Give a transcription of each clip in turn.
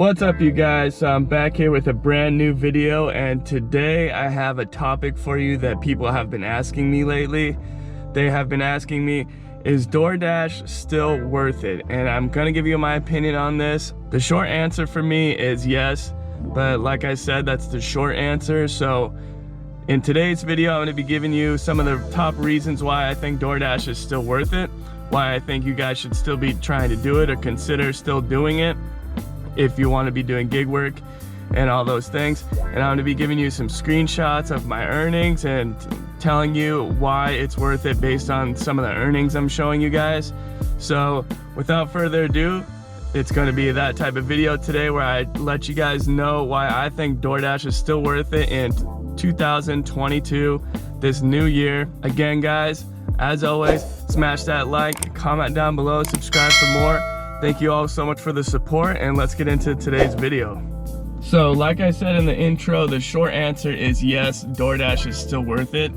What's up, you guys? So I'm back here with a brand new video, and today I have a topic for you that people have been asking me lately. They have been asking me, is DoorDash still worth it? And I'm gonna give you my opinion on this. The short answer for me is yes, but like I said, that's the short answer. So in today's video, I'm gonna be giving you some of the top reasons why I think DoorDash is still worth it, why I think you guys should still be trying to do it or consider still doing it if you want to be doing gig work and all those things. And I'm going to be giving you some screenshots of my earnings and telling you why it's worth it based on some of the earnings I'm showing you guys. So without further ado, it's going to be that type of video today where I let you guys know why I think DoorDash is still worth it in 2022, this new year. Again, guys, as always, smash that like, comment down below, subscribe for more. Thank you all so much for the support, and let's get into today's video. So like I said in the intro, the short answer is yes, DoorDash is still worth it.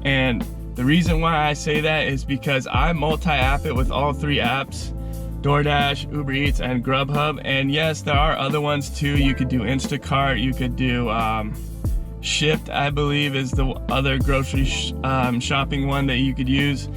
And the reason why I say that is because I multi-app it with all three apps, DoorDash, Uber Eats, and Grubhub. And yes, there are other ones too. You could do Instacart, you could do Shipt, I believe is the other grocery shopping one that you could use.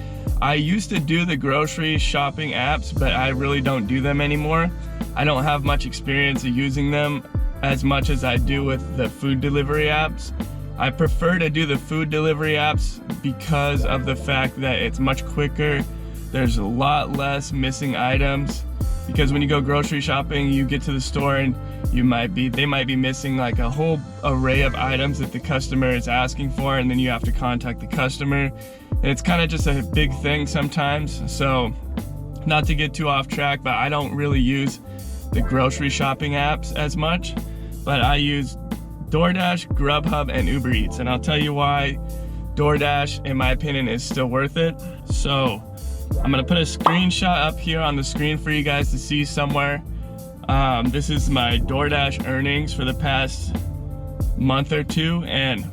I used to do the grocery shopping apps, but I really don't do them anymore. I don't have much experience of using them as much as I do with the food delivery apps. I prefer to do the food delivery apps because of the fact that it's much quicker. There's a lot less missing items, because when you go grocery shopping, you get to the store and they might be missing like a whole array of items that the customer is asking for, and then you have to contact the customer. And it's kind of just a big thing sometimes. So not to get too off track, but I don't really use the grocery shopping apps as much, but I use DoorDash, Grubhub, and Uber Eats. And I'll tell you why DoorDash, in my opinion, is still worth it. So I'm gonna put a screenshot up here on the screen for you guys to see somewhere. This is my DoorDash earnings for the past month or two, and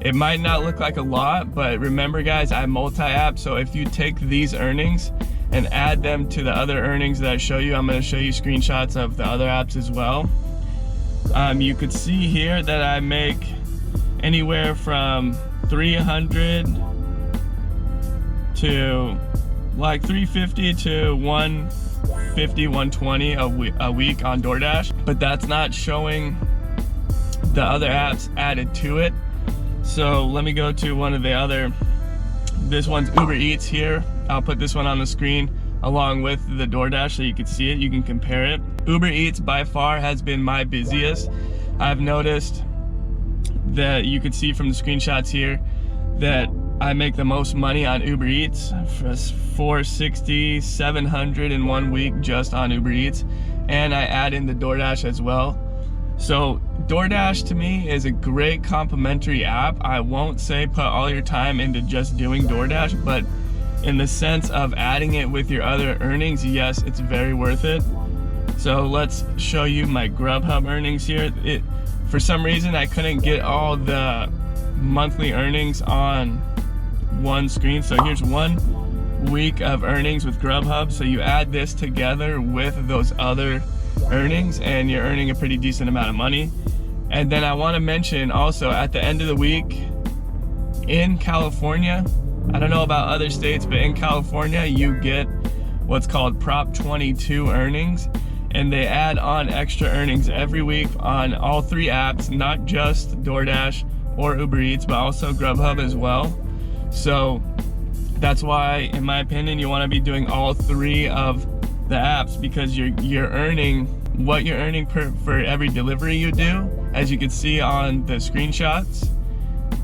it might not look like a lot, but remember guys, I multi-app, so if you take these earnings and add them to the other earnings that I show you, I'm gonna show you screenshots of the other apps as well. You could see here that I make anywhere from 300 to like 350 to 150, 120 a week on DoorDash, but that's not showing the other apps added to it. So let me go to one of the other, this one's Uber Eats here. I'll put this one on the screen along with the DoorDash so you can see it, you can compare it. Uber Eats by far has been my busiest. I've noticed that you can see from the screenshots here that I make the most money on Uber Eats, for $460, $700 in 1 week just on Uber Eats, and I add in the DoorDash as well. So DoorDash to me is a great complimentary app. I won't say put all your time into just doing DoorDash, but in the sense of adding it with your other earnings, yes, it's very worth it. So let's show you my Grubhub earnings here. For some reason, I couldn't get all the monthly earnings on one screen. So here's 1 week of earnings with Grubhub. So you add this together with those other earnings and you're earning a pretty decent amount of money. And then I want to mention also, at the end of the week in California, I don't know about other states, but in California you get what's called Prop 22 earnings, and they add on extra earnings every week on all three apps, not just DoorDash or Uber Eats, but also Grubhub as well. So that's why, in my opinion, you want to be doing all three of the apps, because you're earning what you're earning for every delivery you do, as you can see on the screenshots.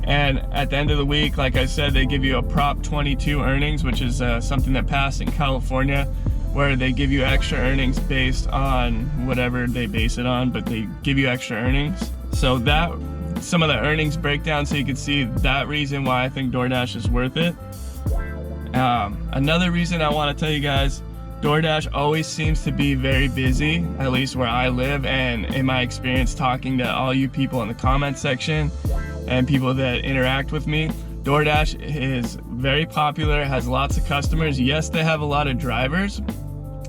And at the end of the week, like I said, they give you a Prop 22 earnings, which is something that passed in California, where they give you extra earnings based on whatever they base it on, but they give you extra earnings. So that, some of the earnings breakdown, so you can see that reason why I think DoorDash is worth it. Another reason I want to tell you guys, DoorDash always seems to be very busy, at least where I live, and in my experience talking to all you people in the comment section and people that interact with me, DoorDash is very popular, has lots of customers. Yes, they have a lot of drivers,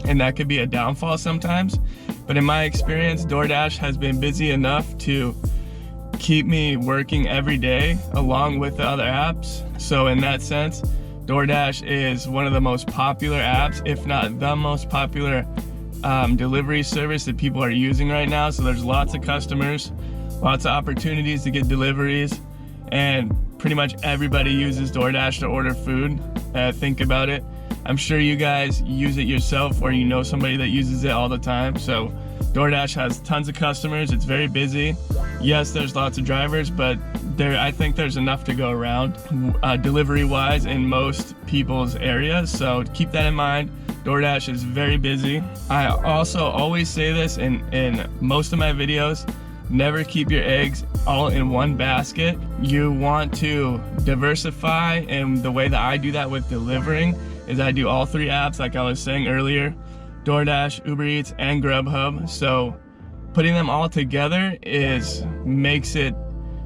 and that could be a downfall sometimes, But in my experience, DoorDash has been busy enough to keep me working every day along with the other apps. So in that sense, DoorDash is one of the most popular apps, if not the most popular delivery service that people are using right now. So there's lots of customers, lots of opportunities to get deliveries, and pretty much everybody uses DoorDash to order food. Think about it. I'm sure you guys use it yourself, or you know somebody that uses it all the time. So DoorDash has tons of customers. It's very busy. Yes, there's lots of drivers, but I think there's enough to go around delivery-wise in most people's areas. So keep that in mind. DoorDash is very busy. I also always say this in most of my videos: never keep your eggs all in one basket. You want to diversify, and the way that I do that with delivering is I do all three apps, like I was saying earlier: DoorDash, Uber Eats, and Grubhub. So putting them all together makes it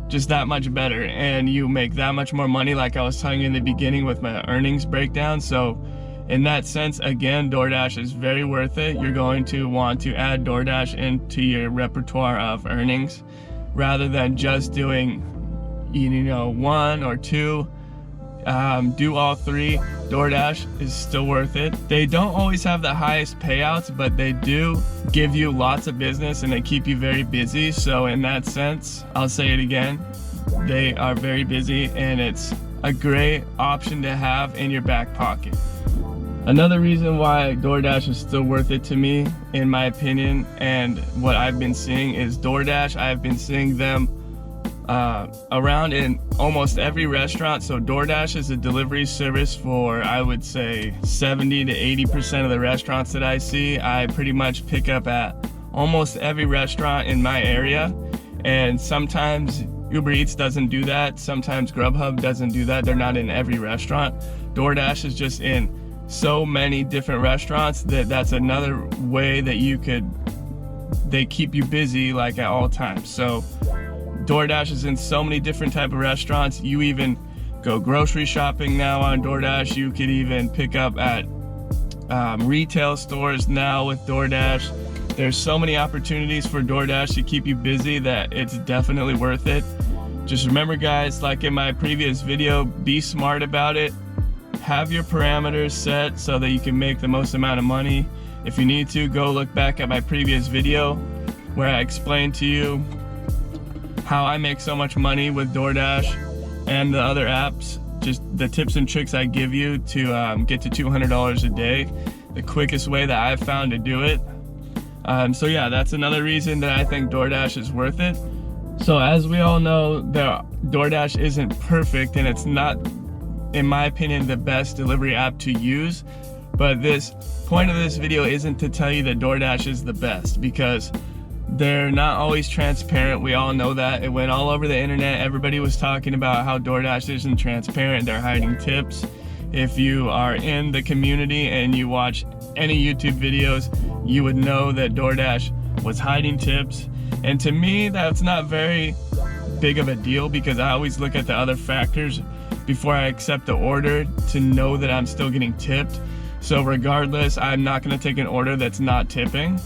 just that much better, and you make that much more money, like I was telling you in the beginning with my earnings breakdown. So in that sense, again, DoorDash is very worth it. You're going to want to add DoorDash into your repertoire of earnings rather than just doing, one or two. Do all three. DoorDash is still worth it. They don't always have the highest payouts, but they do give you lots of business and they keep you very busy. So in that sense, I'll say it again, they are very busy, and it's a great option to have in your back pocket. Another reason why DoorDash is still worth it to me, in my opinion, and what I've been seeing, is DoorDash, I've been seeing them around in almost every restaurant. So DoorDash is a delivery service for, I would say, 70 to 80% of the restaurants that I see. I pretty much pick up at almost every restaurant in my area, and sometimes Uber Eats doesn't do that. Sometimes Grubhub doesn't do that. They're not in every restaurant. DoorDash is just in so many different restaurants that's another way that they keep you busy, like, at all times. So DoorDash is in so many different type of restaurants. You even go grocery shopping now on DoorDash. You could even pick up at retail stores now with DoorDash. There's so many opportunities for DoorDash to keep you busy that it's definitely worth it. Just remember, guys, like in my previous video, be smart about it. Have your parameters set so that you can make the most amount of money. If you need to, go look back at my previous video where I explained to you how I make so much money with DoorDash and the other apps, just the tips and tricks I give you to get to $200 a day, the quickest way that I've found to do it. So yeah, that's another reason that I think DoorDash is worth it. So as we all know, DoorDash isn't perfect, and it's not, in my opinion, the best delivery app to use. But this point of this video isn't to tell you that DoorDash is the best, because they're not always transparent. We all know that. It went all over the internet. Everybody was talking about how DoorDash isn't transparent. They're hiding tips. If you are in the community and you watch any YouTube videos, you would know that DoorDash was hiding tips. And to me, that's not very big of a deal, because I always look at the other factors before I accept the order to know that I'm still getting tipped. So regardless, I'm not going to take an order that's not tipping.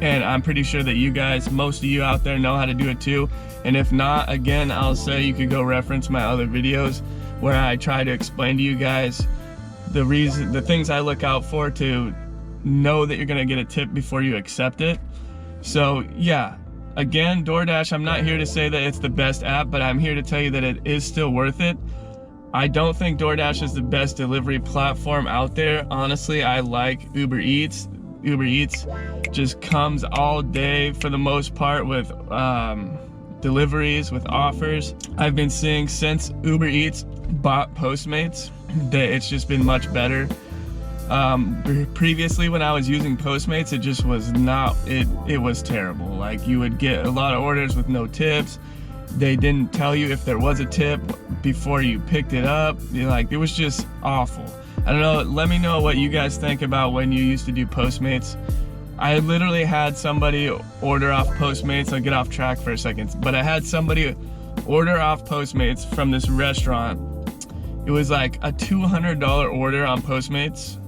And I'm pretty sure that you guys, most of you out there, know how to do it too. And if not, again, I'll say you could go reference my other videos where I try to explain to you guys the things I look out for to know that you're gonna get a tip before you accept it. So yeah, again, DoorDash, I'm not here to say that it's the best app, but I'm here to tell you that it is still worth it. I don't think DoorDash is the best delivery platform out there. Honestly, I like Uber Eats. Uber Eats just comes all day for the most part with deliveries, with offers. I've been seeing since Uber Eats bought Postmates that it's just been much better. Previously, when I was using Postmates, it just was not, it was terrible. Like, you would get a lot of orders with no tips. They didn't tell you if there was a tip before you picked it up. Like, it was just awful. I don't know, let me know what you guys think about when you used to do Postmates. I literally had somebody order off Postmates. I'll get off track for a second, but I had somebody order off Postmates from this restaurant. It was like a $200 order on Postmates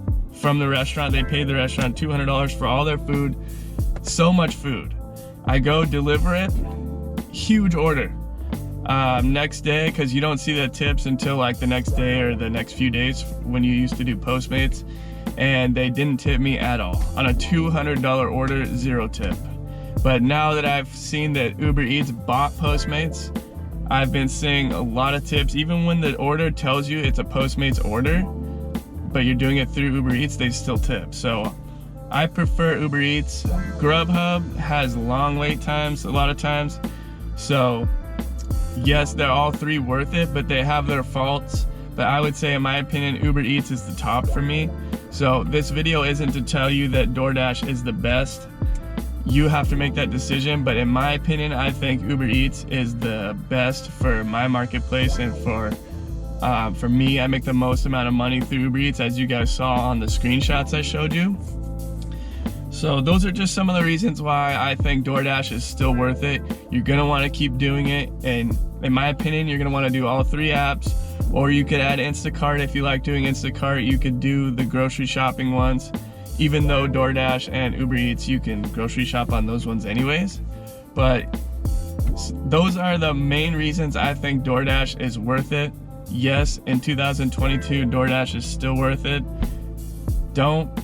from the restaurant. They paid the restaurant $200 for all their food. so much food. I go deliver it, huge order. Next day, because you don't see the tips until like the next day or the next few days when you used to do Postmates, and they didn't tip me at all. On a $200 order, 0 tip. But now that I've seen that Uber Eats bought Postmates, I've been seeing a lot of tips. Even when the order tells you it's a Postmates order, but you're doing it through Uber Eats, they still tip. So I prefer Uber Eats. Grubhub has long wait times a lot of times. So yes, they're all three worth it, but they have their faults. But I would say, in my opinion, Uber Eats is the top for me. So this video isn't to tell you that DoorDash is the best. You have to make that decision, but in my opinion, I think Uber Eats is the best for my marketplace, and for me, I make the most amount of money through Uber Eats, as you guys saw on the screenshots I showed you. So those are just some of the reasons why I think DoorDash is still worth it. You're gonna wanna keep doing it, and in my opinion, you're gonna wanna do all 3 apps, or you could add Instacart if you like doing Instacart. You could do the grocery shopping ones. Even though DoorDash and Uber Eats, you can grocery shop on those ones anyways. But those are the main reasons I think DoorDash is worth it. Yes, in 2022, DoorDash is still worth it. Don't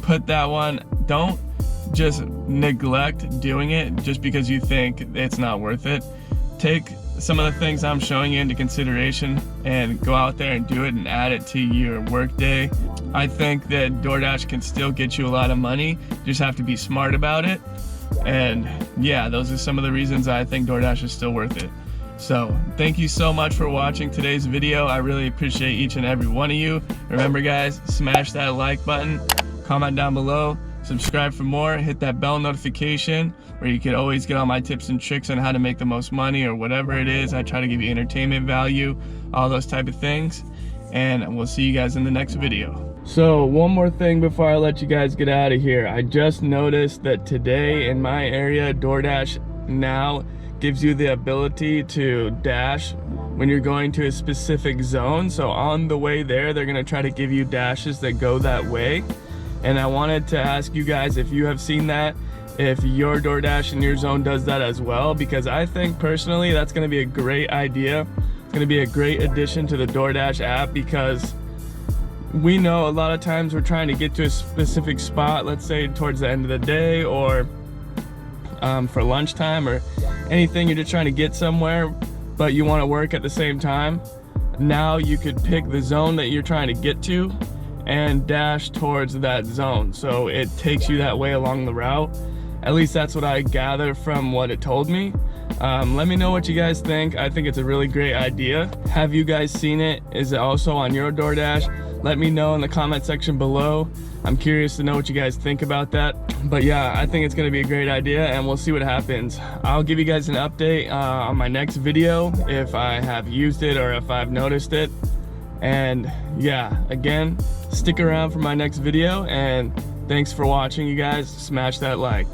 just neglect doing it just because you think it's not worth it. Take some of the things I'm showing you into consideration and go out there and do it and add it to your workday. I think that DoorDash can still get you a lot of money. You just have to be smart about it. And yeah, those are some of the reasons I think DoorDash is still worth it. So thank you so much for watching today's video. I really appreciate each and every one of you. Remember guys, smash that like button, comment down below, subscribe for more, hit that bell notification where you can always get all my tips and tricks on how to make the most money or whatever it is. I try to give you entertainment value, all those type of things. And we'll see you guys in the next video. So one more thing before I let you guys get out of here. I just noticed that today in my area, DoorDash now gives you the ability to dash when you're going to a specific zone. So on the way there, they're gonna try to give you dashes that go that way. And I wanted to ask you guys if you have seen that, if your DoorDash in your zone does that as well, because I think personally that's gonna be a great idea. It's gonna be a great addition to the DoorDash app, because we know a lot of times we're trying to get to a specific spot, let's say towards the end of the day or for lunchtime or anything, you're just trying to get somewhere, but you wanna work at the same time. Now you could pick the zone that you're trying to get to and dash towards that zone. So it takes you that way along the route. At least that's what I gather from what it told me. Let me know what you guys think. I think it's a really great idea. Have you guys seen it? Is it also on your DoorDash? Let me know in the comment section below. I'm curious to know what you guys think about that. But yeah, I think it's gonna be a great idea, and we'll see what happens. I'll give you guys an update on my next video if I have used it or if I've noticed it. And yeah, again, stick around for my next video, and thanks for watching, you guys. Smash that like.